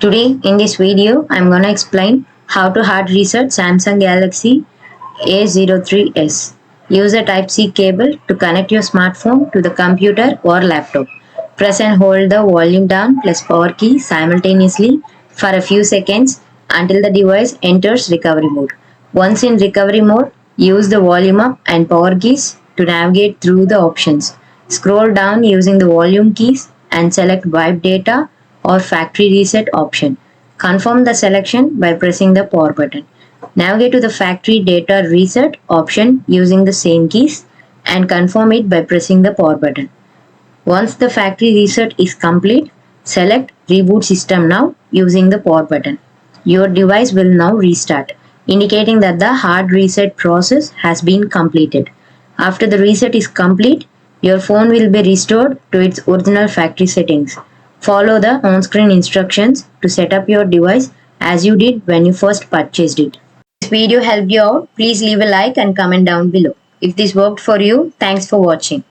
Today in this video, I'm gonna explain how to hard reset Samsung Galaxy A03s. Use a Type-C cable to connect your smartphone to the computer or laptop. Press and hold the volume down plus power key simultaneously for a few seconds until the device enters recovery mode. Once in recovery mode, use the volume up and power keys to navigate through the options. Scroll down using the volume keys and select Wipe Data or Factory Reset option. Confirm the selection by pressing the power button. Navigate to the Factory Data Reset option using the same keys and confirm it by pressing the power button. Once the factory reset is complete, select Reboot System Now using the power button. Your device will now restart, indicating that the hard reset process has been completed. After the reset is complete, your phone will be restored to its original factory settings. Follow the on-screen instructions to set up your device as you did when you first purchased it. If this video helped you out, please leave a like and comment down below. If this worked for you, thanks for watching.